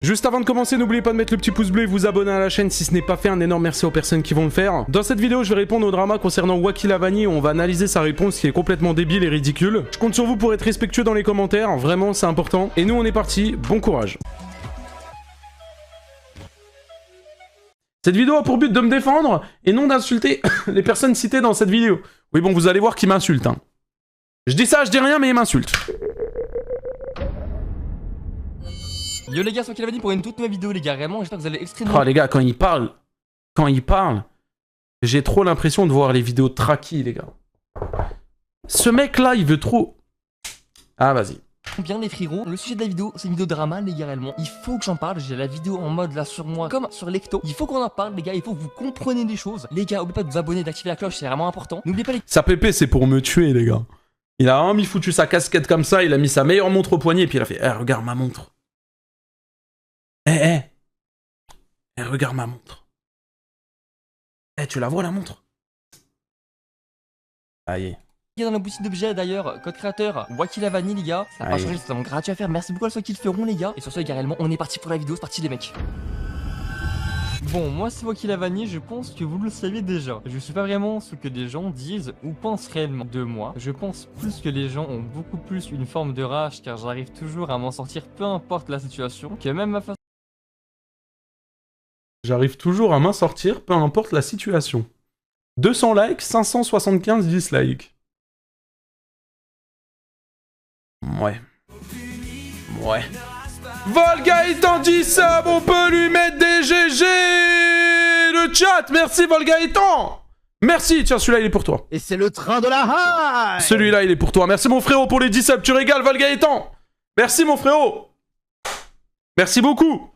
Juste avant de commencer, n'oubliez pas de mettre le petit pouce bleu et vous abonner à la chaîne si ce n'est pas fait. Un énorme merci aux personnes qui vont le faire. Dans cette vidéo, je vais répondre au drama concernant Wacky Lavani. On va analyser sa réponse qui est complètement débile et ridicule. Je compte sur vous pour être respectueux dans les commentaires. Vraiment, c'est important. Et nous, on est parti. Bon courage. Cette vidéo a pour but de me défendre et non d'insulter les personnes citées dans cette vidéo. Oui, bon, vous allez voir qui m'insulte. Hein. Je dis ça, je dis rien, mais il m'insulte. Yo les gars, c'est Wacky Lavani pour une toute nouvelle vidéo les gars, réellement j'espère que vous allez extrêmement... Oh les gars, quand il parle, j'ai trop l'impression de voir les vidéos de Traki les gars. Ce mec là, il veut trop... Ah vas-y. Bien les frérots, le sujet de la vidéo, c'est une vidéo drama les gars réellement. Il faut que j'en parle, j'ai la vidéo en mode là sur moi, comme sur Lecto. Il faut qu'on en parle les gars, il faut que vous compreniez des choses. Les gars, n'oubliez pas de vous abonner, d'activer la cloche, c'est vraiment important. N'oubliez pas les... Sa pépé c'est pour me tuer les gars. Il a vraiment mis foutu sa casquette comme ça, il a mis sa meilleure montre au poignet et puis il a fait « Eh regarde ma montre. Eh regarde ma montre. Eh tu la vois la montre ?» Aïe. Dans la boutique d'objets d'ailleurs, code créateur Wacky Lavani les gars, ça va pas changer, c'est vraiment gratuit à faire, merci beaucoup à ceux qui le feront les gars. Et sur ce les gars réellement, on est parti pour la vidéo, c'est parti les mecs. Bon, moi c'est Wacky Lavani, je pense que vous le savez déjà. Je suis pas vraiment ce que des gens disent ou pensent réellement de moi. Je pense plus que les gens ont beaucoup plus une forme de rage car j'arrive toujours à m'en sortir peu importe la situation, que même ma façon... J'arrive toujours à m'en sortir, peu importe la situation. 200 likes, 575 dislikes. Ouais. Volgaëtan dit sub, on peut lui mettre des GG. Le chat, merci Volgaëtan. Merci, tiens, celui-là il est pour toi. Et c'est le train de la hype. Celui-là il est pour toi. Merci mon frérot pour les 10 subs, tu régales Volgaëtan. Merci mon frérot. Merci beaucoup.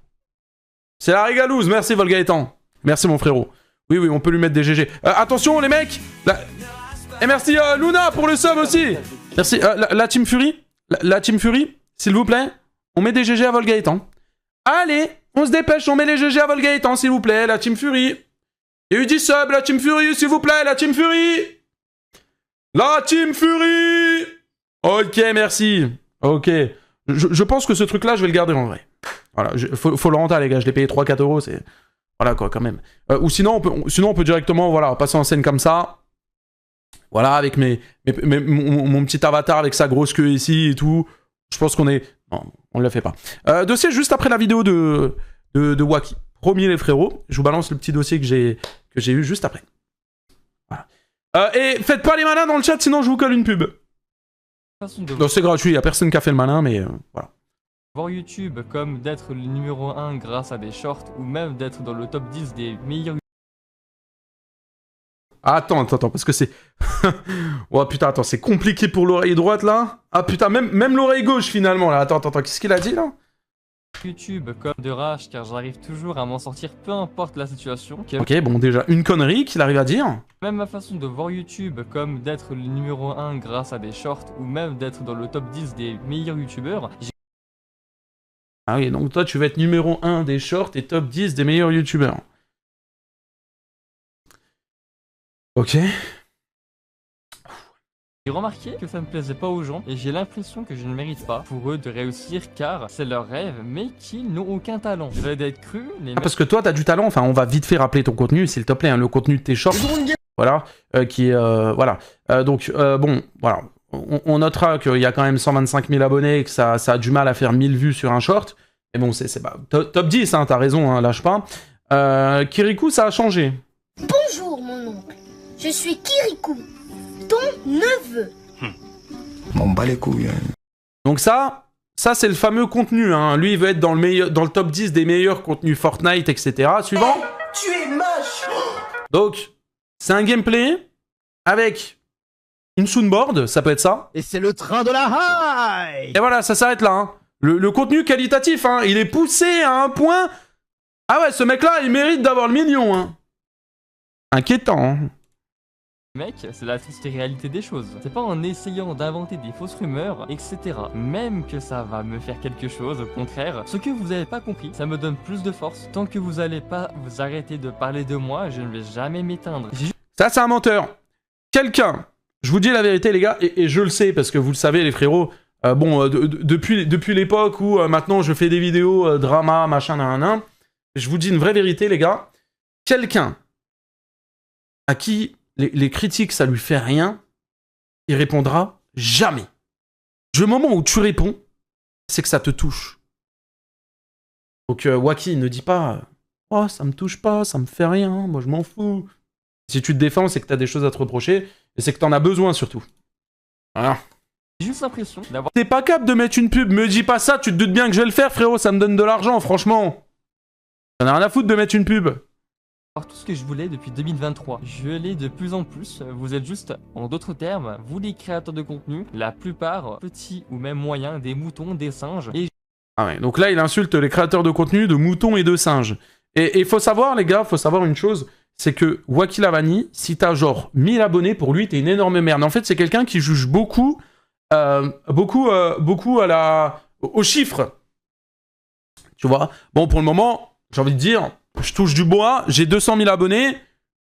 C'est la régalouse, merci Volgaëtan. Merci mon frérot. Oui, on peut lui mettre des GG. Attention les mecs. Et merci Luna pour le sub aussi. Merci. La Team Fury. La Team Fury, s'il vous plaît. On met des GG à Volgaëtan. Allez, on se dépêche, on met les GG à Volgaëtan, s'il vous plaît. La Team Fury. Il y a eu 10 subs, la Team Fury, s'il vous plaît. La Team Fury. La Team Fury. Ok, merci. Ok. Je pense que ce truc-là, je vais le garder en vrai. Voilà, faut le rentrer les gars, je l'ai payé 3-4 euros, c'est... Voilà quoi, quand même. Ou sinon on peut directement, voilà, passer en scène comme ça. Voilà, avec mon petit avatar avec sa grosse queue ici et tout. Je pense qu'on est... Non, on ne le fait pas. Dossier juste après la vidéo de Wacky. Promis les frérots, je vous balance le petit dossier que j'ai eu juste après. Voilà. Et faites pas les malins dans le chat, sinon je vous colle une pub. Non, c'est gratuit, il n'y a personne qui a fait le malin, mais voilà. Voir YouTube comme d'être le numéro 1 grâce à des shorts ou même d'être dans le top 10 des meilleurs... Attends, parce que c'est... Oh putain, attends, c'est compliqué pour l'oreille droite là. Ah putain, même l'oreille gauche finalement là. Attends, qu'est-ce qu'il a dit là? YouTube comme de rage car j'arrive toujours à m'en sortir peu importe la situation. Ok, bon déjà, une connerie qu'il arrive à dire. Même ma façon de voir YouTube comme d'être le numéro 1 grâce à des shorts ou même d'être dans le top 10 des meilleurs youtubeurs. Ah oui, donc toi tu vas être numéro 1 des shorts et top 10 des meilleurs youtubeurs. Ok. J'ai remarqué que ça ne plaisait pas aux gens et j'ai l'impression que je ne mérite pas pour eux de réussir car c'est leur rêve mais qu'ils n'ont aucun talent. Je vais d'être cru, les parce que toi t'as du talent, enfin on va vite fait rappeler ton contenu s'il te plaît, hein, le contenu de tes shorts. Voilà, qui est... voilà. Donc bon, voilà. On notera qu'il y a quand même 125 000 abonnés et que ça a du mal à faire 1000 vues sur un short. Mais bon, c'est pas... Top 10, hein, t'as raison, hein, lâche pas. Kirikou, ça a changé. Bonjour mon oncle, je suis Kirikou, ton neveu. M'en bats les couilles. Donc ça c'est le fameux contenu. Hein. Lui, il veut être dans le top 10 des meilleurs contenus Fortnite, etc. Suivant. Tu es moche. Donc, c'est un gameplay avec... une soundboard, ça peut être ça. Et c'est le train de la hype. Et voilà, ça s'arrête là. Hein. Le contenu qualitatif, hein, il est poussé à un point... Ah ouais, ce mec-là, il mérite d'avoir le million. Hein. Inquiétant. Hein. Mec, c'est la triste réalité des choses. C'est pas en essayant d'inventer des fausses rumeurs, etc. Même que ça va me faire quelque chose, au contraire. Ce que vous avez pas compris, ça me donne plus de force. Tant que vous allez pas vous arrêter de parler de moi, je ne vais jamais m'éteindre. Ça, c'est un menteur. Quelqu'un... Je vous dis la vérité les gars, et je le sais parce que vous le savez les frérots, Depuis l'époque où maintenant je fais des vidéos drama, machin, nan. Je vous dis une vraie vérité, les gars. Quelqu'un à qui les critiques, ça lui fait rien, il répondra jamais. Le moment où tu réponds, c'est que ça te touche. Donc, Wacky, ne dis pas « Oh, ça me touche pas, ça me fait rien, moi je m'en fous. » Si tu te défends, c'est que t'as des choses à te reprocher, et c'est que t'en as besoin, surtout. Voilà. J'ai juste l'impression d'avoir... T'es pas capable de mettre une pub, me dis pas ça, tu te doutes bien que je vais le faire, frérot, ça me donne de l'argent, franchement. J'en ai rien à foutre de mettre une pub. Tout ce que je voulais depuis 2023. Je l'ai de plus en plus. Vous êtes juste, en d'autres termes, vous les créateurs de contenu, la plupart, petits ou même moyens, des moutons, des singes. Et ah ouais, donc là, il insulte les créateurs de contenu de moutons et de singes. Et faut savoir, les gars, faut savoir une chose, c'est que Wacky Lavani, si t'as genre 1000 abonnés, pour lui, t'es une énorme merde. En fait, c'est quelqu'un qui juge beaucoup aux chiffres. Tu vois? Bon, pour le moment, j'ai envie de dire, je touche du bois, j'ai 200 000 abonnés,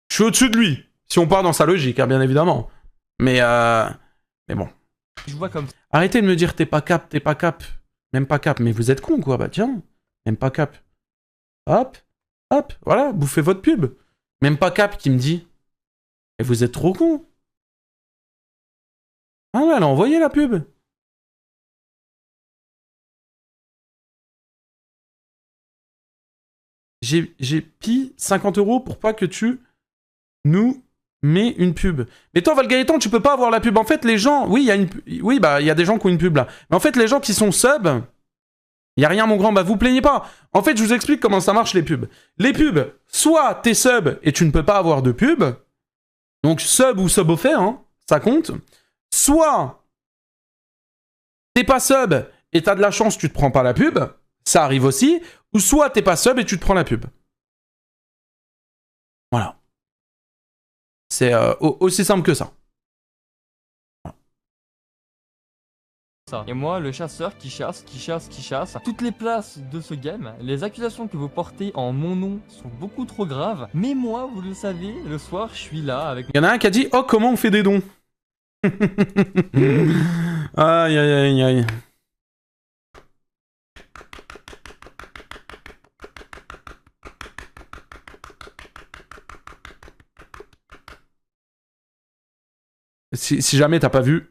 je suis au-dessus de lui. Si on part dans sa logique, hein, bien évidemment. Mais bon. je vois comme Arrêtez de me dire t'es pas cap, t'es pas cap. Même pas cap, mais vous êtes con quoi, bah tiens. Même pas cap. Hop, hop, voilà, bouffez votre pub. Même pas cap qui me dit. Et vous êtes trop con. Ah ouais, elle a envoyé la pub. J'ai pis 50 € pour pas que tu nous mets une pub. Mais toi, Valgaëtan, tu peux pas avoir la pub. En fait, les gens... Oui, il y a des gens qui ont une pub là. Mais en fait, les gens qui sont sub... Il y a rien, mon grand, bah vous plaignez pas. En fait, je vous explique comment ça marche les pubs. Les pubs, soit t'es sub et tu ne peux pas avoir de pub. Donc sub ou sub offert, hein, ça compte. Soit t'es pas sub et t'as de la chance, tu te prends pas la pub. Ça arrive aussi. Ou soit t'es pas sub et tu te prends la pub. Voilà. C'est aussi simple que ça. Et moi, le chasseur qui chasse. Toutes les places de ce game, les accusations que vous portez en mon nom sont beaucoup trop graves. Mais moi, vous le savez, le soir, je suis là avec... Il y en a un qui a dit « Oh, comment on fait des dons ?» Aïe, aïe, aïe, aïe. Si jamais t'as pas vu...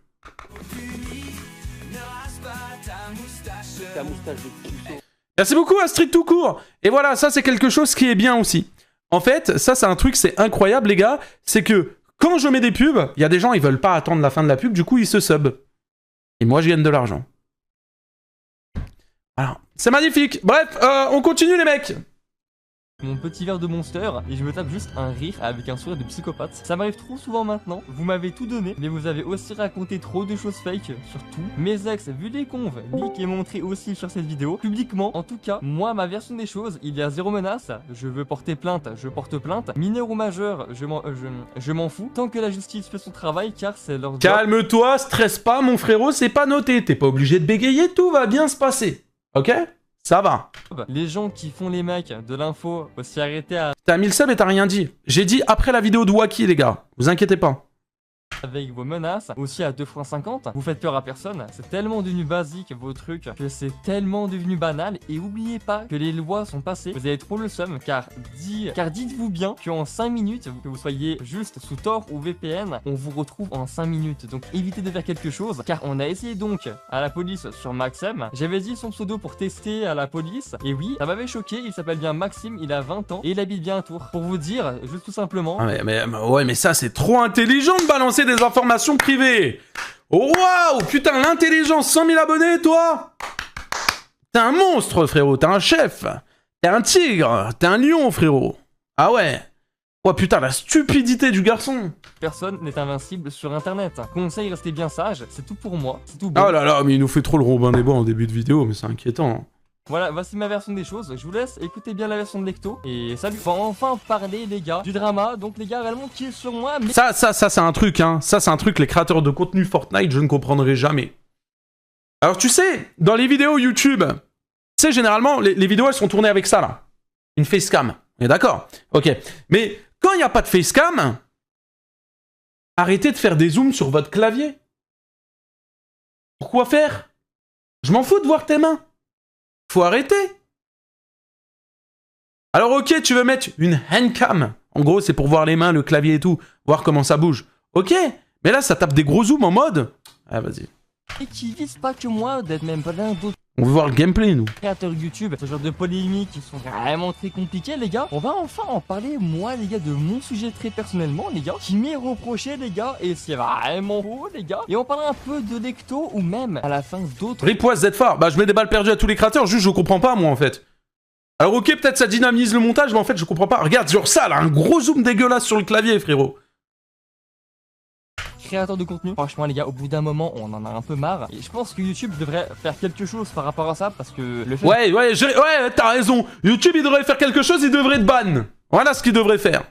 Merci beaucoup Astrid tout court. Et voilà, ça c'est quelque chose qui est bien aussi. En fait, ça c'est un truc, c'est incroyable les gars. C'est que quand je mets des pubs, il y a des gens, ils veulent pas attendre la fin de la pub, du coup ils se sub. Et moi je gagne de l'argent. Alors, c'est magnifique. Bref, on continue les mecs. Mon petit verre de Monster et je me tape juste un rire avec un sourire de psychopathe. Ça m'arrive trop souvent maintenant, vous m'avez tout donné, mais vous avez aussi raconté trop de choses fake sur tout. Mes ex, vu les conves, leak et montré aussi sur cette vidéo, publiquement. En tout cas, moi, ma version des choses, il y a zéro menace. Je veux porter plainte, je porte plainte. Mineur ou majeur, je m'en fous. Tant que la justice fait son travail, car c'est leur job. Calme-toi, stresse pas mon frérot, c'est pas noté. T'es pas obligé de bégayer, tout va bien se passer. Ok ? Ça va. Les gens qui font les mecs de l'info, faut s'y arrêter à... T'as 1000 subs et t'as rien dit. J'ai dit après la vidéo de Wacky, les gars. Vous inquiétez pas. Avec vos menaces, aussi à 2x50, vous faites peur à personne. C'est tellement devenu basique vos trucs que c'est tellement devenu banal. Et oubliez pas que les lois sont passées. Vous avez trop le seum car dites-vous bien qu'en 5 minutes, que vous soyez juste sous Tor ou VPN, on vous retrouve en 5 minutes. Donc évitez de faire quelque chose car on a essayé donc à la police sur Maxem. J'avais dit son pseudo pour tester à la police. Et oui, ça m'avait choqué. Il s'appelle bien Maxime, il a 20 ans et il habite bien à Tours. Pour vous dire, juste tout simplement... Ouais, mais ça c'est trop intelligent de balancer des informations privées. Oh, waouh, putain, l'intelligence, 100 000 abonnés, toi. T'es un monstre, frérot, t'es un chef. T'es un tigre, t'es un lion, frérot. Ah ouais. Oh putain, la stupidité du garçon. Personne n'est invincible sur internet. Conseil, restez bien sage, c'est tout pour moi, c'est tout bon. Oh là là, mais il nous fait trop le Robin des Bois en début de vidéo, mais c'est inquiétant. Voilà, voici ma version des choses. Je vous laisse écouter bien la version de Lecto. Et salut. On va enfin parler, les gars, du drama. Donc, les gars, réellement, qui est sur moi. Mais... Ça, c'est un truc, hein. Ça, c'est un truc, les créateurs de contenu Fortnite, je ne comprendrai jamais. Alors, tu sais, dans les vidéos YouTube, tu sais, généralement, les vidéos, elles sont tournées avec ça, là. Une facecam. On est d'accord? Ok. Mais quand il n'y a pas de facecam, arrêtez de faire des zooms sur votre clavier. Pourquoi faire? Je m'en fous de voir tes mains. Faut arrêter. Alors ok, tu veux mettre une handcam. En gros, c'est pour voir les mains, le clavier et tout. Voir comment ça bouge. Ok, mais là, ça tape des gros zooms en mode... Ah, vas-y. Et qui vise pas que moi, d'être même plein d'autres On veut voir le gameplay, nous. créateurs YouTube, ce genre de polémiques qui sont vraiment très compliquées, les gars. On va enfin en parler, moi, les gars, de mon sujet très personnellement, les gars, qui m'est reproché, les gars, et c'est vraiment beau, les gars. Et on parlera un peu de lecto ou même à la fin d'autres. Ripoise Z-Far. Bah, je mets des balles perdues à tous les créateurs, juste je comprends pas, moi, en fait. Alors, ok, peut-être ça dynamise le montage, mais en fait, je comprends pas. Regarde, genre ça, là, un gros zoom dégueulasse sur le clavier, frérot. Créateurs de contenu. Franchement, les gars, au bout d'un moment, on en a un peu marre. Et je pense que YouTube devrait faire quelque chose par rapport à ça, parce que le fait... Ouais, t'as raison. YouTube, il devrait faire quelque chose, il devrait te ban. Voilà ce qu'il devrait faire.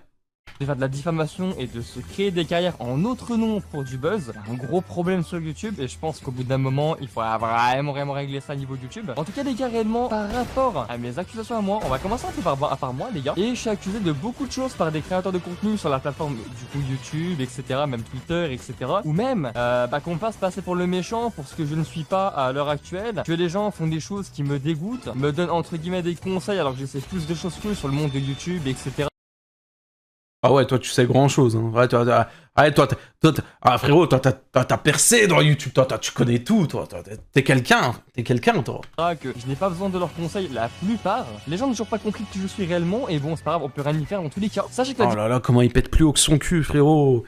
de faire de la diffamation et de se créer des carrières en notre nom pour du buzz, un gros problème sur YouTube et je pense qu'au bout d'un moment, il faudra vraiment régler ça au niveau de YouTube. En tout cas les gars, réellement, par rapport à mes accusations à moi, on va commencer un peu par moi les gars. Et je suis accusé de beaucoup de choses par des créateurs de contenu sur la plateforme du coup YouTube, etc. Même Twitter, etc. Ou même qu'on me fasse passer pour le méchant, pour ce que je ne suis pas à l'heure actuelle, que les gens font des choses qui me dégoûtent, me donnent entre guillemets des conseils alors que je sais plus de choses que sur le monde de YouTube, etc. Ah ouais, toi tu sais grand chose. Hein. Ouais, frérot, toi t'as percé dans YouTube, toi tu connais tout, toi t'es quelqu'un, toi. Que je n'ai pas besoin de leurs conseils, la plupart. Les gens n'ont toujours pas compris qui je suis réellement et bon, c'est pas grave, on peut rien y faire dans tous les cas. Sachez que oh là là, comment il pète plus haut que son cul, frérot.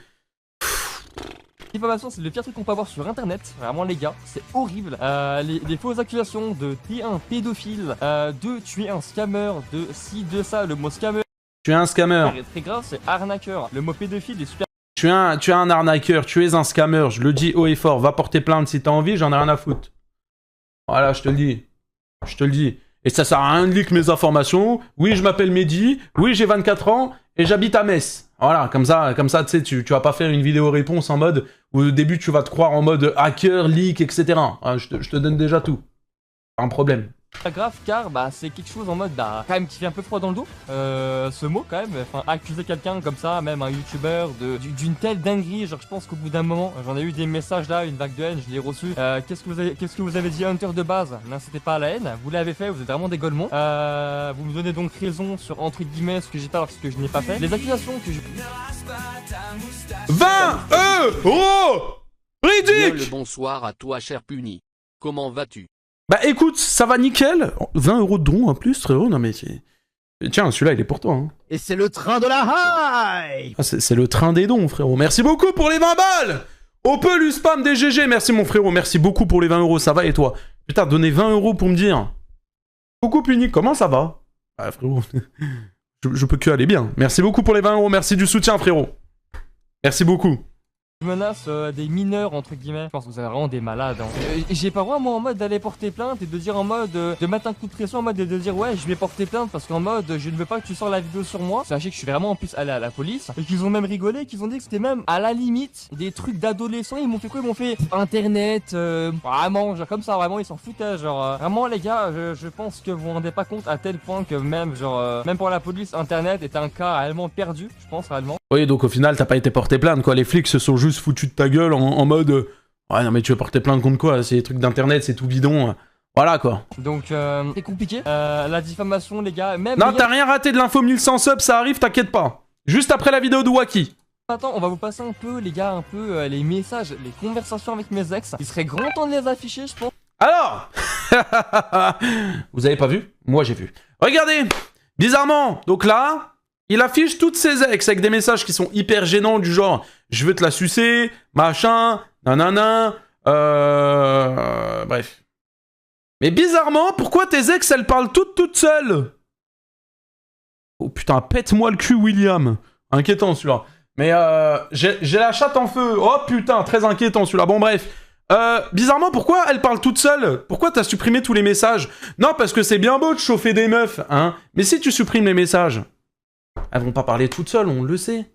Diffamation, c'est le pire truc qu'on peut avoir sur internet, vraiment les gars, c'est horrible. Les fausses accusations de t'es un pédophile, de tu es un scammer, de ci, de ça, le mot scammer. Tu es un scammer. C'est très grave, c'est arnaqueur. Le mot pédophile est super. Tu es un arnaqueur, tu es un scammer, je le dis haut et fort, va porter plainte si t'as envie, j'en ai rien à foutre. Voilà, je te le dis. Je te le dis. Et ça sert à rien de leak mes informations. Oui, je m'appelle Mehdi, oui, j'ai 24 ans et j'habite à Metz. Voilà, comme ça, tu sais, tu vas pas faire une vidéo réponse en mode où au début tu vas te croire en mode hacker, leak, etc. Voilà, je te donne déjà tout. Pas un problème. Pas grave car c'est quelque chose en mode quand même qui fait un peu froid dans le dos ce mot quand même, enfin accuser quelqu'un comme ça, même un youtubeur d'une telle dinguerie, genre je pense qu'au bout d'un moment j'en ai eu des messages là, une vague de haine, je l'ai reçu. Qu'est-ce que vous avez dit Hunter de base? N'incitez pas à la haine, vous l'avez fait, vous êtes vraiment des golemons. Vous me donnez donc raison sur entre guillemets ce que j'ai pas alors ce que je n'ai pas fait. Les accusations que je... 20 euros Ridicule. Le bonsoir à toi cher Puni. Comment vas-tu? Bah écoute, ça va nickel. 20 euros de don en plus, frérot. Non mais c'est... Tiens, celui-là, il est pour toi. Hein. Et c'est le train de la hype. Ah, c'est le train des dons, frérot. Merci beaucoup pour les 20 balles. On peut lui spam des GG. Merci mon frérot. Merci beaucoup pour les 20 euros. Ça va et toi? Putain, donner 20 euros pour me dire. Coucou Puni, comment ça va? Ah frérot, je peux que aller bien. Merci beaucoup pour les 20 euros. Merci du soutien, frérot. Merci beaucoup. menace des mineurs entre guillemets. Je pense que vous avez vraiment des malades. Hein. J'ai pas vraiment moi en mode d'aller porter plainte et de dire en mode de mettre un coup de pression en mode de dire ouais je vais porter plainte parce qu'en mode je ne veux pas que tu sors la vidéo sur moi. Sachez que je suis vraiment en plus allé à la police et qu'ils ont même rigolé, qu'ils ont dit que c'était même à la limite des trucs d'adolescents. Ils m'ont fait quoi? Ils m'ont fait internet vraiment genre comme ça, vraiment ils s'en foutaient genre vraiment les gars, je pense que vous vous rendez pas compte à tel point que même genre même pour la police internet est un cas réellement perdu, je pense réellement. Oui, donc au final, t'as pas été porté plainte, quoi. Les flics se sont juste foutus de ta gueule en mode... ouais, non mais tu veux porter plainte contre quoi? C'est des trucs d'internet, c'est tout bidon. Voilà, quoi. Donc, c'est compliqué. La diffamation, les gars, même... Non, t'as rien raté de l'info 1100 subs, ça arrive, t'inquiète pas. Juste après la vidéo de Wacky. Attends, on va vous passer un peu, les gars, les messages, les conversations avec mes ex. Il serait grand temps de les afficher, je pense. Alors vous avez pas vu? Moi, j'ai vu. Regardez. Bizarrement, donc là... Il affiche toutes ses ex avec des messages qui sont hyper gênants du genre « Je veux te la sucer, machin, nanana, bref. » Mais bizarrement, pourquoi tes ex, elles parlent toutes seules? Oh putain, pète-moi le cul, William. Inquiétant, celui-là. Mais j'ai la chatte en feu. Oh putain, très inquiétant, celui-là. Bon, bref. Bizarrement, pourquoi elles parlent toutes seules? Pourquoi t'as supprimé tous les messages? Non, parce que c'est bien beau de chauffer des meufs, hein. Mais si tu supprimes les messages... Elles vont pas parler toutes seules, on le sait.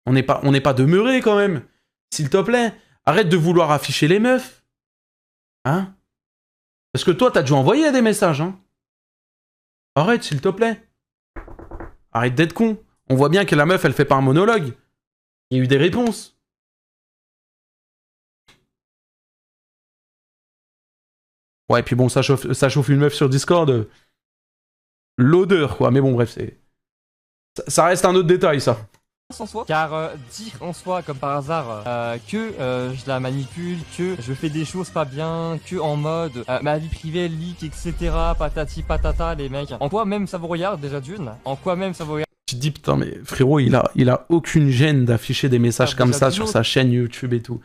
On n'est pas demeurés quand même. S'il te plaît, arrête de vouloir afficher les meufs. Hein? Parce que toi, t'as dû envoyer des messages, hein? Arrête, s'il te plaît. Arrête d'être con. On voit bien que la meuf, elle fait pas un monologue. Il y a eu des réponses. Ouais, puis bon, ça chauffe une meuf sur Discord. L'odeur, quoi. Mais bon, bref, ça reste un autre détail, ça. En soi, car dire en soi comme par hasard que je la manipule, que je fais des choses pas bien, que en mode ma vie privée leak, etc. patati patata, les mecs, en quoi même ça vous regarde déjà d'une, en quoi même ça vous regarde. Tu te dis putain mais frérot il a aucune gêne d'afficher des messages comme ça sur sa chaîne YouTube et tout.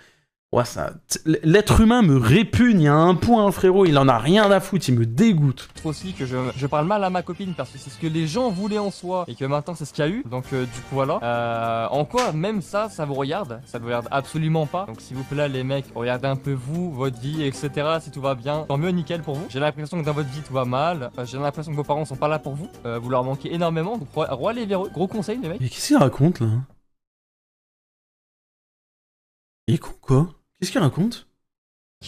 Ouais, ça, l'être humain me répugne à un point, frérot, il en a rien à foutre, il me dégoûte. Aussi que je parle mal à ma copine parce que c'est ce que les gens voulaient en soi et que maintenant c'est ce qu'il y a eu, donc du coup voilà. En quoi même ça vous regarde, ça vous regarde absolument pas, donc s'il vous plaît les mecs, regardez un peu vous, votre vie, etc. Si tout va bien, tant mieux, nickel pour vous. J'ai l'impression que dans votre vie tout va mal, j'ai l'impression que vos parents sont pas là pour vous, vous leur manquez énormément, donc allez vers eux, gros conseil les mecs. Mais qu'est-ce qu'il raconte là? Il est con quoi? Qu'est-ce qu'il raconte?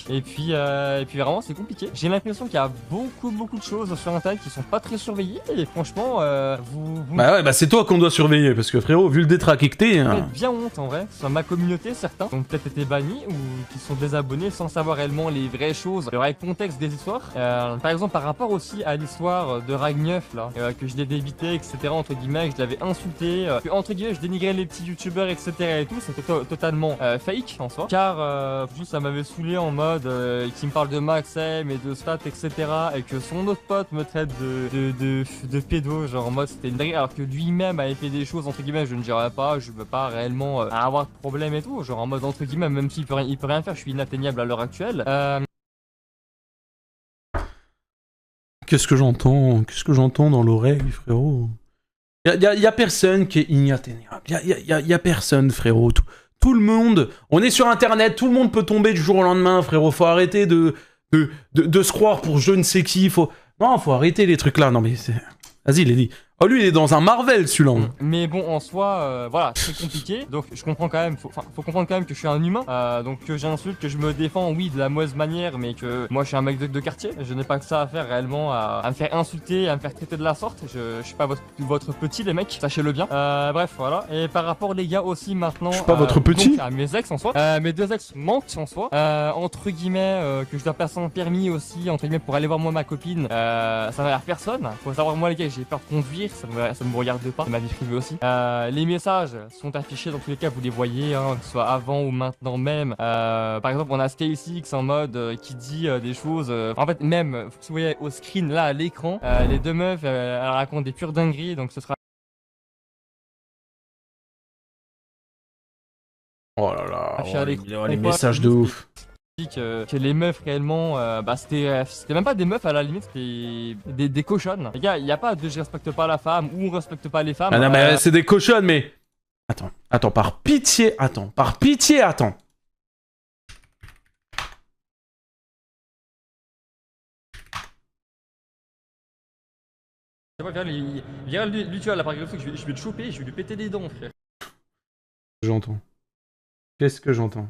Et puis vraiment c'est compliqué. J'ai l'impression qu'il y a beaucoup de choses sur internet qui sont pas très surveillées et franchement vous... Bah ouais, bah c'est toi qu'on doit surveiller parce que frérot, vu le détraqué que t'es... Vous faites bien honte en vrai, sur ma communauté certains ont peut-être été bannis ou qui sont désabonnés sans savoir réellement les vraies choses, le vrai contexte des histoires. Par exemple par rapport aussi à l'histoire de Ragneuf là, que je l'ai débité etc entre guillemets, que je l'avais insulté, que entre guillemets je dénigrais les petits youtubeurs etc et tout, c'était totalement fake en soi, car juste ça m'avait saoulé en mode qui me parle de Maxem et de stats etc et que son autre pote me traite de pédo, genre en mode c'était une dinguerie alors que lui-même avait fait des choses entre guillemets, je ne dirais pas, je veux pas réellement avoir de problème et tout, genre en mode entre guillemets même s'il peut rien faire, je suis inatteignable à l'heure actuelle. Qu'est-ce que j'entends dans l'oreille, frérot? Y a personne qui est inatteignable, y a personne, frérot. Tout le monde, on est sur internet, tout le monde peut tomber du jour au lendemain, frérot. Faut arrêter de se croire pour je ne sais qui. Non, faut arrêter les trucs là. Non mais c'est... Vas-y, il est dit. Oh, lui, il est dans un Marvel, celui-là. Mais bon, en soi, voilà, c'est compliqué. Donc, je comprends quand même, faut comprendre quand même que je suis un humain. Donc, que j'insulte, que je me défends, oui, de la mauvaise manière, mais que moi, je suis un mec de quartier. Je n'ai pas que ça à faire réellement, à me faire insulter, à me faire traiter de la sorte. Je suis pas votre petit, les mecs, sachez-le bien. Bref, voilà. Et par rapport, les gars, aussi, maintenant. Je suis pas votre petit. Donc, à mes ex, en soi. Mes deux ex mentent, en soi. Entre guillemets, que je dois passer un permis aussi, entre guillemets, pour aller voir moi ma copine. Ça n'a l'air personne. Faut savoir, moi, les gars, j'ai peur de conduire. Ça ne me regarde pas, c'est ma vie privée aussi. Les messages sont affichés dans tous les cas, vous les voyez, hein, que ce soit avant ou maintenant même. Par exemple, on a StacyX en mode qui dit des choses. En fait, même, vous voyez au screen là à l'écran, les deux meufs, elles racontent des pures dingueries, donc ce sera. Oh là là, les messages de ouf. Que les meufs réellement, c'était même pas des meufs à la limite, c'était des cochonnes. Les gars, il y a pas de je respecte pas la femme ou on respecte pas les femmes. Ah non mais c'est des cochonnes mais... Attends, par pitié, attends. Viens lui tu vois là par exemple, je vais le choper, je vais lui péter les dents frère. J'entends. Qu'est-ce que j'entends?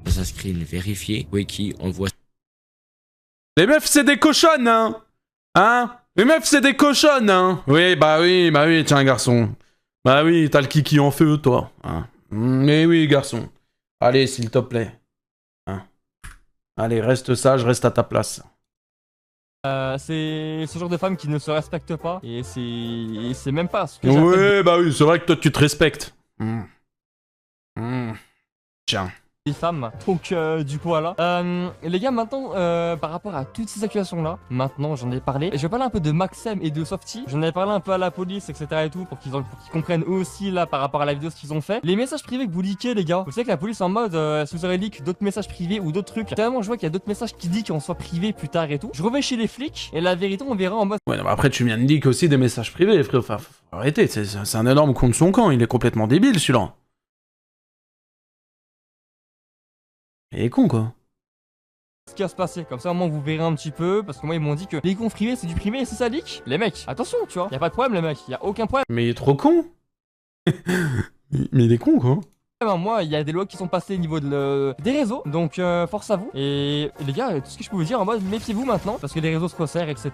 Dans un screen vérifié, Wiki envoie... Les meufs, c'est des cochonnes, hein? Les meufs, c'est des cochonnes, hein? Oui, tiens, garçon. Bah oui, t'as le kiki en feu, toi. Hein? Mais oui, garçon. Allez, s'il te plaît. Hein? Allez, reste sage, reste à ta place. C'est ce genre de femme qui ne se respecte pas et c'est même pas ce que ouais, bah oui, c'est vrai que toi tu te respectes. Tiens. Les femmes, donc du coup voilà. Les gars, maintenant par rapport à toutes ces accusations là, maintenant j'en ai parlé. Je vais parler un peu de Maxem et de Softy. J'en ai parlé un peu à la police, etc. et tout, pour qu'ils comprennent eux aussi là par rapport à la vidéo ce qu'ils ont fait. Les messages privés que vous leakez, les gars. Vous savez que la police en mode si vous aurez leak d'autres messages privés ou d'autres trucs. Tellement je vois qu'il y a d'autres messages qui disent qu'on soit privés plus tard et tout. Je reviens chez les flics et la vérité on verra en mode. Ouais, non, mais après tu viens de leak aussi des messages privés, frère. Enfin, faut arrêter, c'est un énorme con de son camp. Il est complètement débile celui-là. Il est con quoi. Ce qui va se passer, comme ça au moins vous verrez un petit peu, parce que moi ils m'ont dit que les comptes privés c'est du privé et c'est ça leak. Les mecs, attention tu vois, y a pas de problème les mecs, y a aucun problème. Mais il est trop con. Mais il est con quoi. Moi, il y a des lois qui sont passées au niveau des réseaux, donc force à vous. Et les gars, tout ce que je peux vous dire en mode méfiez-vous maintenant, parce que les réseaux se resserrent, etc.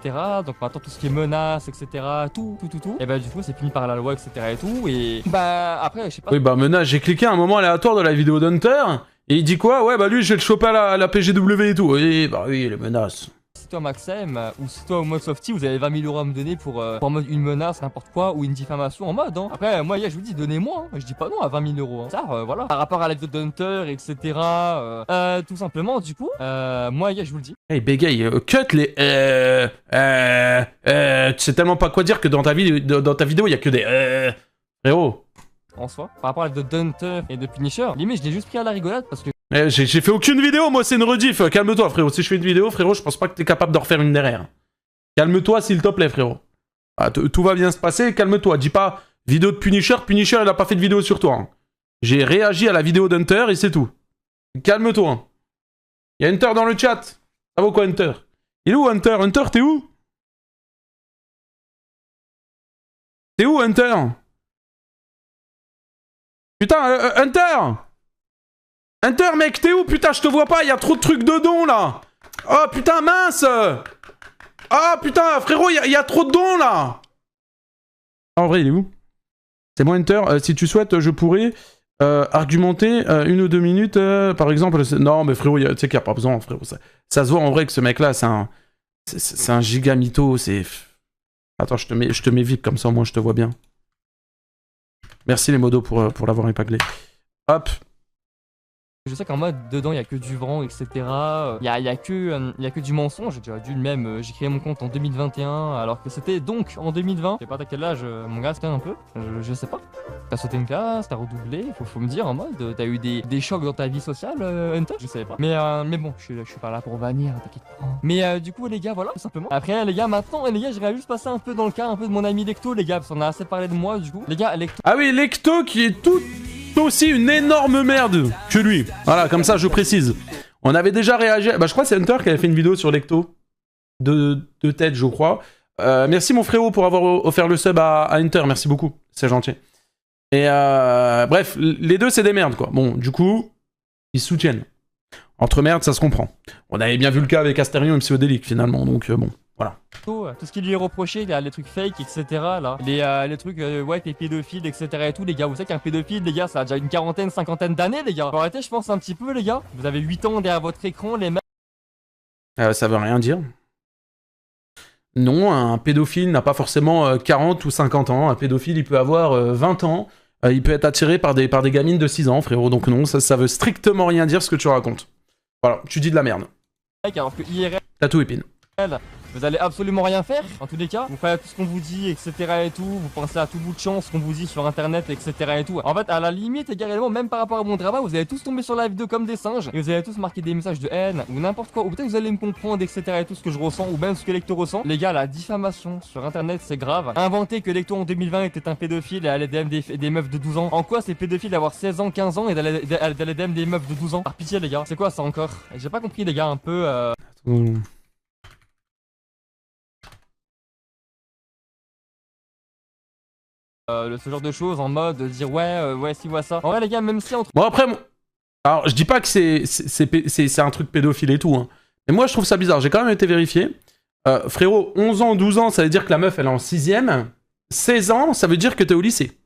Donc maintenant tout ce qui est menaces, etc. Tout. Et bah du coup c'est puni par la loi, etc. et tout. Et bah après, je sais pas. Oui, bah menace, j'ai cliqué à un moment aléatoire de la vidéo d'Hunter, et il dit quoi? Ouais, bah lui, je vais le choper à la PGW et tout. Oui, bah oui, les menaces. Si toi Maxem ou si toi au mode Softy vous avez 20 000 € à me donner pour en mode une menace, n'importe quoi, ou une diffamation en mode hein. Après moi je vous dis donnez-moi, hein. Je dis pas non à 20 000 €. Hein. Ça voilà. Par rapport à la vidéo d'Hunter, etc. Tout simplement du coup, moi je vous le dis. Hey bégaye, cut les tu sais tellement pas quoi dire que dans ta vidéo il y a que des frérot. En soi, par rapport à la vidéo d'Hunter et de Punisher, limite je l'ai juste pris à la rigolade parce que J'ai fait aucune vidéo, moi c'est une rediff. Calme-toi frérot, si je fais une vidéo frérot, je pense pas que t'es capable de refaire une derrière. Calme-toi s'il te plaît frérot. Ah, tout va bien se passer, calme-toi. Dis pas vidéo de Punisher il a pas fait de vidéo sur toi. Hein. J'ai réagi à la vidéo d'Hunter et c'est tout. Calme-toi. Y'a Hunter dans le chat. Ça vaut quoi Hunter? Il est où Hunter? Hunter t'es où? T'es où Hunter? Putain Hunter! Hunter, mec, t'es où? Putain, je te vois pas, y a trop de trucs de dons, là. Oh, putain, mince. Oh, putain, frérot, y a trop de dons, là. En vrai, il est où? C'est moi, Hunter. Si tu souhaites, je pourrais argumenter 1 ou 2 minutes, par exemple. Non, mais frérot, tu sais qu'il n'y a pas besoin, frérot. Ça se voit en vrai que ce mec-là, c'est un giga mytho. Attends, je te mets VIP, comme ça, au moins, je te vois bien. Merci, les modos, pour l'avoir épinglé. Hop. je sais qu'en mode dedans il y a que du vent, etc. Il y a que du mensonge. J'ai déjà dû le même. J'ai créé mon compte en 2021 alors que c'était donc en 2020. Je sais pas à quel âge mon gars c'était un peu. Je sais pas. T'as sauté une classe, t'as redoublé. Faut me dire en mode t'as eu des chocs dans ta vie sociale, Hunter. Je savais pas. Mais bon, je suis pas là pour bannir, t'inquiète pas. Mais du coup les gars voilà tout simplement. Après les gars maintenant les gars j'aimerais juste passer un peu dans le cas un peu de mon ami Lecto les gars parce qu'on a assez parlé de moi du coup. Les gars Lecto. Ah oui Lecto qui est tout aussi une énorme merde que lui. Voilà, comme ça je précise. On avait déjà réagi... Bah je crois que c'est Hunter qui avait fait une vidéo sur Lecto. De tête je crois. Merci mon frérot pour avoir offert le sub à Hunter, merci beaucoup. C'est gentil. Et bref, les deux c'est des merdes quoi. Bon, du coup, ils se soutiennent. Entre merdes, ça se comprend. On avait bien vu le cas avec Asterion et Psychodélique finalement, donc bon. Voilà. Tout ce qui lui est reproché, là, les trucs fake, etc. Là, les trucs, ouais, t'es pédophile, etc. et tout, les gars. Vous savez qu'un pédophile, les gars, ça a déjà une quarantaine, cinquantaine d'années, les gars. Faut arrêter, je pense, un petit peu, les gars. Vous avez 8 ans derrière votre écran, les mecs. Ça veut rien dire. Non, un pédophile n'a pas forcément 40 ou 50 ans. Un pédophile, il peut avoir 20 ans. Il peut être attiré par des gamines de 6 ans, frérot. Donc non, ça veut strictement rien dire ce que tu racontes. Voilà, tu dis de la merde. Alors que IRL... T'as tout épine. Vous allez absolument rien faire, en tous les cas. Vous faites tout ce qu'on vous dit, etc. et tout. Vous pensez à tout bout de champ, ce qu'on vous dit sur internet, etc. et tout. En fait, à la limite, également, même par rapport à mon travail, vous allez tous tomber sur la vidéo comme des singes. Et vous allez tous marquer des messages de haine ou n'importe quoi. Ou peut-être vous allez me comprendre, etc. et tout ce que je ressens, ou même ce que Lecto ressent. Les gars, la diffamation sur internet, c'est grave. Inventer que Lecto en 2020 était un pédophile et allait DM des meufs de 12 ans. En quoi c'est pédophile d'avoir 16 ans, 15 ans et d'aller DM des meufs de 12 ans? Par pitié, les gars. C'est quoi ça encore? J'ai pas compris, les gars, un peu. Ce genre de choses en mode de dire ouais si ouais ça. En vrai les gars même si entre... Bon après, alors je dis pas que c'est un truc pédophile et tout, hein. Mais moi je trouve ça bizarre, j'ai quand même été vérifié. Frérot, 11 ans, 12 ans, ça veut dire que la meuf elle est en 6ème. 16 ans, ça veut dire que t'es au lycée.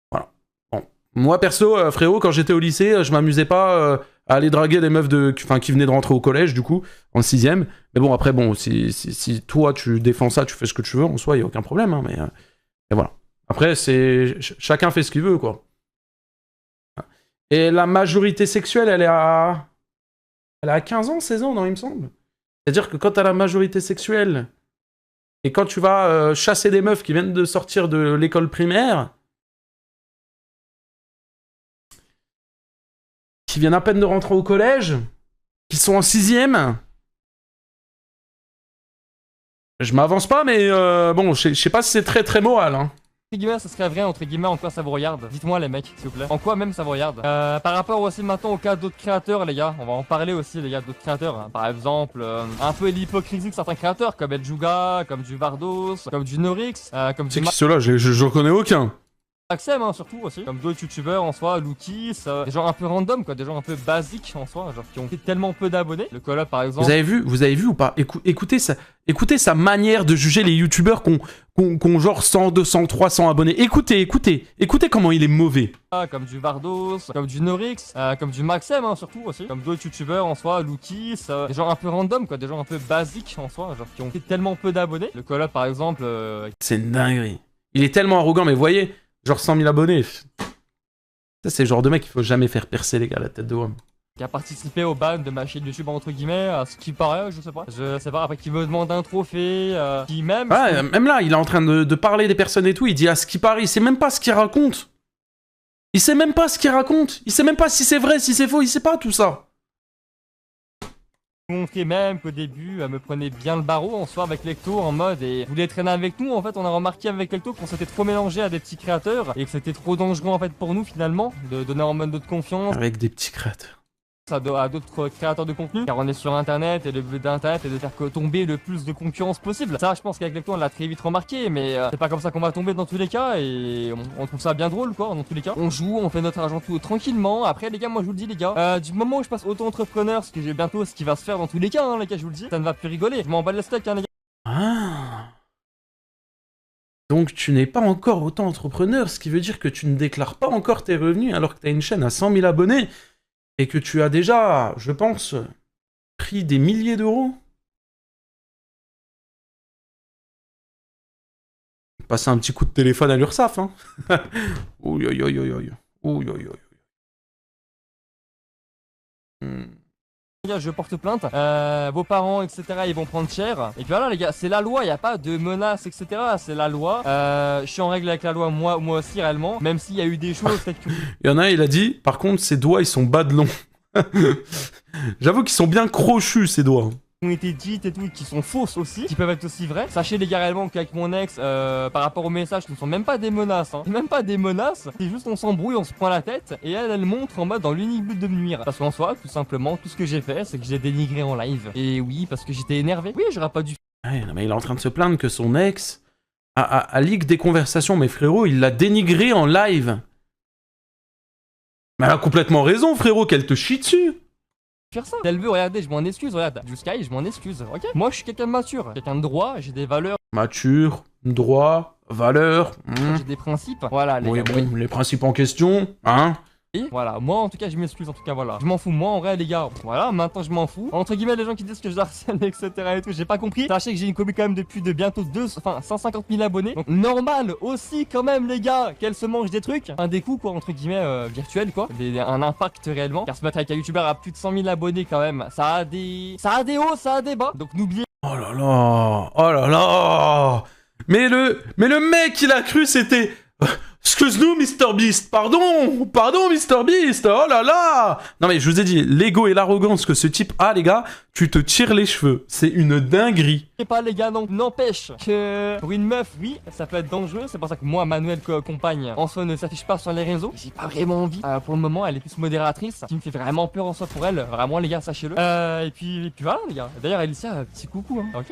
Voilà. Bon. Moi perso, frérot, quand j'étais au lycée, je m'amusais pas à aller draguer des meufs qui venaient de rentrer au collège du coup, en 6ème. Mais bon après, bon, si toi tu défends ça, tu fais ce que tu veux, en soi y a aucun problème, hein, mais... Et voilà. Après, chacun fait ce qu'il veut, quoi. Et la majorité sexuelle, elle est à 15 ans, 16 ans, non, il me semble. C'est-à-dire que quand t'as la majorité sexuelle, et quand tu vas chasser des meufs qui viennent de sortir de l'école primaire, qui viennent à peine de rentrer au collège, qui sont en 6ème... Je m'avance pas, mais bon, je sais pas si c'est très très moral, hein. Entre guillemets, ça serait vrai, entre guillemets, en quoi ça vous regarde? Dites-moi les mecs, s'il vous plaît. En quoi même ça vous regarde? Par rapport aussi maintenant au cas d'autres créateurs, les gars. On va en parler aussi, les gars, d'autres créateurs. Hein. Par exemple, un peu l'hypocrisie de certains créateurs, comme El Juga, comme du Vardos, comme du Norix, comme du... C'est qui ceux-là? Je reconnais aucun. Maxem hein, surtout aussi, comme d'autres youtubeurs en soi, Loukis, des gens un peu random quoi, des gens un peu basiques en soi, genre qui ont tellement peu d'abonnés. Le Call Up par exemple. Vous avez vu ou pas? Écoutez sa manière de juger les youtubeurs qui ont genre 100, 200, 300 abonnés. Écoutez comment il est mauvais. Comme du Vardos, comme du Norix, comme du Maxem hein, surtout aussi, comme d'autres youtubeurs en soi, Loukis, des gens un peu random quoi, des gens un peu basiques en soi, genre qui ont tellement peu d'abonnés. Le Call Up par exemple. C'est une dinguerie. Il est tellement arrogant, mais vous voyez, genre 100 000 abonnés. Ça, c'est le genre de mec qu'il faut jamais faire percer, les gars, la tête de homme. Qui a participé au ban de ma chaîne YouTube entre guillemets, à ce qui paraît, je sais pas, après qui me demande un trophée, qui même... Ouais, même là, il est en train de parler des personnes et tout, il dit à ce qui paraît, il sait même pas ce qu'il raconte. Il sait même pas ce qu'il raconte, il sait même pas si c'est vrai, si c'est faux, il sait pas tout ça. Montrer même qu'au début, me prenait bien le barreau en soi avec Lecto en mode et voulait traîner avec nous. En fait, on a remarqué avec Lecto qu'on s'était trop mélangé à des petits créateurs et que c'était trop dangereux en fait pour nous finalement de donner en mode de confiance Avec des petits créateurs. à d'autres créateurs de contenu, car on est sur internet et le but d'internet est de faire tomber le plus de concurrence possible. Ça, je pense qu'avec Lecto on l'a très vite remarqué, mais c'est pas comme ça qu'on va tomber dans tous les cas et on trouve ça bien drôle quoi. Dans tous les cas, on joue, on fait notre argent tout tranquillement. Après les gars, moi je vous le dis les gars, du moment où je passe auto-entrepreneur, ce que j'ai bientôt, ce qui va se faire dans tous les cas hein, les gars, je vous le dis, ça ne va plus rigoler. Je m'en bats le steak hein les gars. Ah. Donc tu n'es pas encore auto-entrepreneur, ce qui veut dire que tu ne déclares pas encore tes revenus alors que tu as une chaîne à 100 000 abonnés et que tu as déjà, je pense, pris des milliers d'euros. Passer un petit coup de téléphone à l'URSSAF, hein. Ouh, yo, yo, yo, yo, yo. Ouh, yo, yo, yo. Les gars, je porte plainte, vos parents, etc. ils vont prendre cher. Et puis voilà les gars, c'est la loi, il n'y a pas de menaces, etc. C'est la loi. Je suis en règle avec la loi, moi aussi réellement. Même s'il y a eu des choses, peut-être que... Il y en a un, il a dit, par contre, ses doigts, ils sont bas de long. J'avoue qu'ils sont bien crochus, ces doigts. ont été dites et tout, qui sont fausses aussi, qui peuvent être aussi vraies. Sachez les gars réellement qu'avec mon ex, par rapport aux messages, ce ne sont même pas des menaces, hein. Même pas des menaces, c'est juste on s'embrouille, on se prend la tête, et elle montre en mode dans l'unique but de me nuire. Parce qu'en soi, tout simplement, tout ce que j'ai fait, c'est que j'ai dénigré en live. Et oui, parce que j'étais énervé. Oui, j'aurais pas dû... Ouais, non, mais il est en train de se plaindre que son ex a leak des conversations, mais frérot, il l'a dénigré en live. Mais elle a complètement raison, frérot, qu'elle te chie dessus. Faire ça. Elle veut, regardez, je m'en excuse, regarde. Du Sky, je m'en excuse, ok. Moi, je suis quelqu'un de mature, quelqu'un de droit, j'ai des valeurs. Mature, droit, valeur. J'ai des principes. Voilà, les Oui, gars. bon, les principes en question, hein. Et voilà, moi en tout cas je m'excuse en tout cas voilà. Je m'en fous, moi en vrai les gars, voilà, maintenant je m'en fous. Entre guillemets les gens qui disent que je harcèle etc et tout, j'ai pas compris. Sachez que j'ai une commu quand même depuis de bientôt 150 000 abonnés. Donc normal aussi quand même les gars qu'elle se mange des trucs. Un des coups quoi entre guillemets virtuels quoi. Un impact réellement. Car se mettre avec un youtubeur à plus de 100 000 abonnés quand même, ça a des hauts, ça a des bas. Donc n'oubliez. Oh là là, oh là là. Mais le mec il a cru c'était... Excuse-nous, Mr Beast, pardon, Mr Beast, oh là là. Non mais je vous ai dit, l'ego et l'arrogance que ce type a, les gars, tu te tires les cheveux, c'est une dinguerie. Et pas les gars, donc n'empêche que pour une meuf, oui, ça peut être dangereux, c'est pour ça que moi, Manuel, compagne, en soi ne s'affiche pas sur les réseaux, j'ai pas vraiment envie. Pour le moment, elle est plus modératrice, ce qui me fait vraiment peur en soi pour elle, vraiment les gars, sachez-le. Et puis voilà les gars, d'ailleurs Alicia, petit coucou, hein, ok.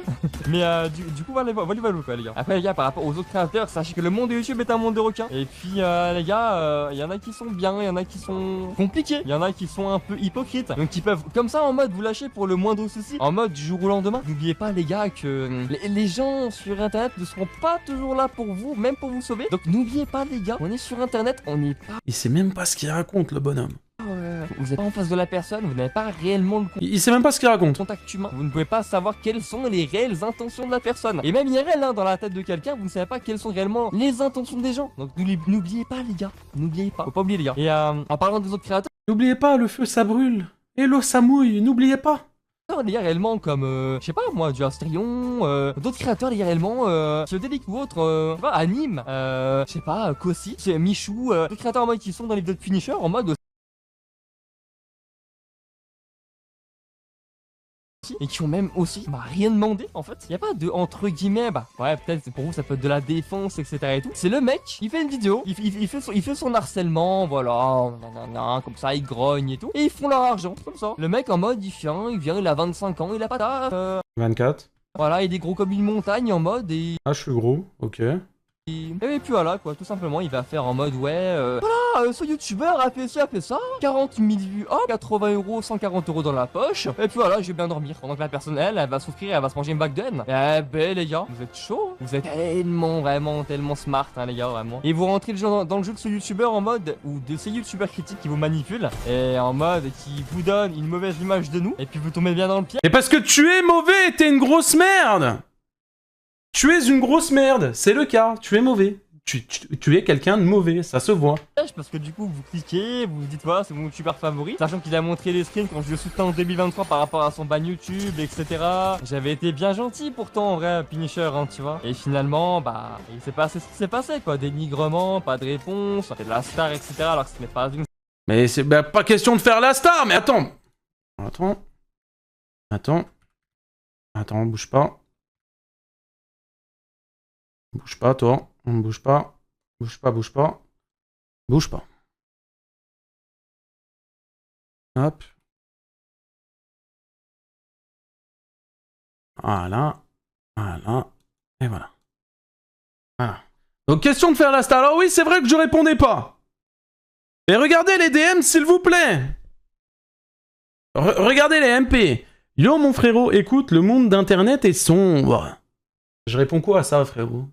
Mais du coup, voilà quoi les gars. Après les gars, par rapport aux autres créateurs, sachez que le monde de YouTube est un monde de requins. Et puis les gars, il y en a qui sont bien, il y en a qui sont compliqués, il y en a qui sont un peu hypocrites, donc qui peuvent comme ça en mode vous lâcher pour le moindre souci, en mode du jour au lendemain. N'oubliez pas les gars que les gens sur internet ne seront pas toujours là pour vous, même pour vous sauver. Donc n'oubliez pas les gars, on est sur internet, on n'est pas... Il sait même pas ce qu'il raconte le bonhomme. Vous n'êtes pas en face de la personne, vous n'avez pas réellement le Il sait même pas ce qu'il raconte. contact humain. Vous ne pouvez pas savoir quelles sont les réelles intentions de la personne. Et même IRL, hein, dans la tête de quelqu'un, vous ne savez pas quelles sont réellement les intentions des gens. Donc n'oubliez pas les gars, n'oubliez pas. Faut pas oublier les gars. Et en parlant des autres créateurs, N'oubliez pas, le feu ça brûle. Et l'eau ça mouille, n'oubliez pas. les gars réellement comme, je sais pas moi, du Astrion, d'autres créateurs les gars réellement, Delic ou autre, je sais pas, Anime, je sais pas, Kossi, Michou, d'autres créateurs en mode qui sont dans les vidéos de Punisher en mode et qui ont même aussi rien demandé en fait. Il y a pas de entre guillemets ouais peut-être pour vous ça peut être de la défense etc et tout. C'est le mec, il fait une vidéo, il fait son harcèlement, voilà, nanana, comme ça il grogne et tout. Et ils font leur argent comme ça. Le mec en mode il vient, il a 25 ans, il a pas d'âge. 24. Voilà, il est gros comme une montagne en mode et... Ah je suis gros, ok. Et puis voilà quoi, tout simplement il va faire en mode ouais voilà, ce youtubeur a fait ça, 40 000 vues, hop, 80 euros, 140 euros dans la poche, et puis voilà, je vais bien dormir. Pendant que la personne elle va souffrir, elle va se manger une bague de haine. Eh ben les gars, vous êtes chaud, vous êtes tellement vraiment tellement smart hein les gars vraiment. Et vous rentrez dans le jeu de ce youtubeur en mode, ou de ces youtubeurs critiques qui vous manipulent, et en mode qui vous donne une mauvaise image de nous, et puis vous tombez bien dans le pied. Et parce que tu es mauvais, t'es une grosse merde. Tu es une grosse merde, c'est le cas, tu es mauvais. Tu es quelqu'un de mauvais, ça se voit. Parce que du coup vous cliquez, vous vous dites voilà c'est mon youtubeur favori, sachant qu'il a montré les screens quand je le soutiens en 2023 par rapport à son ban YouTube, etc. J'avais été bien gentil pourtant en vrai Punisher hein, tu vois. Et finalement bah il s'est passé ce qui s'est passé quoi, dénigrement, pas de réponse, c'est de la star etc. alors que ce n'est pas une... Mais c'est bah, pas question de faire la star, mais attends. Attends, bouge pas. Bouge pas, toi. Bouge pas. Hop. Voilà. Et voilà. Donc, question de faire la star. Alors oui, c'est vrai que je répondais pas. Mais regardez les DM, s'il vous plaît. Regardez les MP. Yo, mon frérot, écoute, le monde d'Internet est sombre. Je réponds quoi à ça, frérot?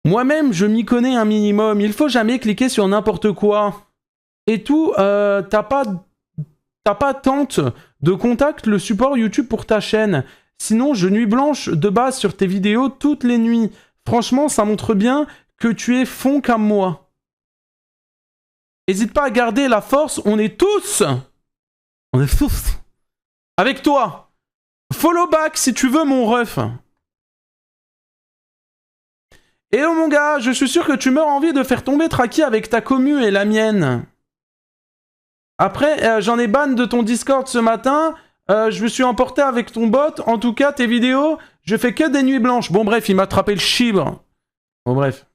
Moi-même, je m'y connais un minimum. Il faut jamais cliquer sur n'importe quoi. Et tout, t'as pas tente de contact le support YouTube pour ta chaîne. Sinon, je nuit blanche de base sur tes vidéos toutes les nuits. Franchement, ça montre bien que tu es fond comme moi. N'hésite pas à garder la force, on est tous avec toi. Follow back si tu veux mon ref. Hello mon gars, je suis sûr que tu meurs envie de faire tomber Traki avec ta commu et la mienne. Après, j'en ai ban de ton Discord ce matin. Je me suis emporté avec ton bot. En tout cas, tes vidéos, je fais que des nuits blanches. Bon bref, il m'a attrapé le chibre. Bon bref.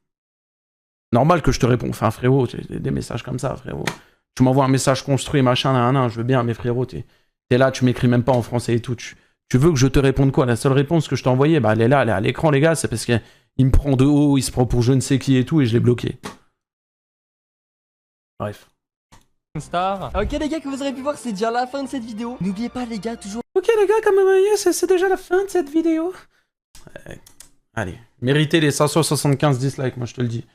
Normal que je te réponds. Enfin frérot, des messages comme ça frérot. Tu m'envoies un message construit, machin, nan, je veux bien, mais frérot, t'es là, tu m'écris même pas en français et tout. Tu veux que je te réponde quoi? La seule réponse que je t'ai envoyée, bah elle est là, elle est à l'écran les gars, c'est parce qu'il me prend de haut, il se prend pour je ne sais qui et tout, et je l'ai bloqué. Bref. Star. Ok les gars, que vous aurez pu voir, c'est déjà la fin de cette vidéo. N'oubliez pas les gars, toujours... Ok les gars, comme vous voyez, c'est déjà la fin de cette vidéo. Allez, méritez les 575 dislikes, moi je te le dis.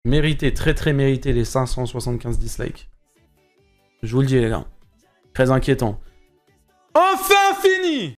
Méritez, très mérité les 575 dislikes. Je vous le dis les gars. Très inquiétant. Enfin fini!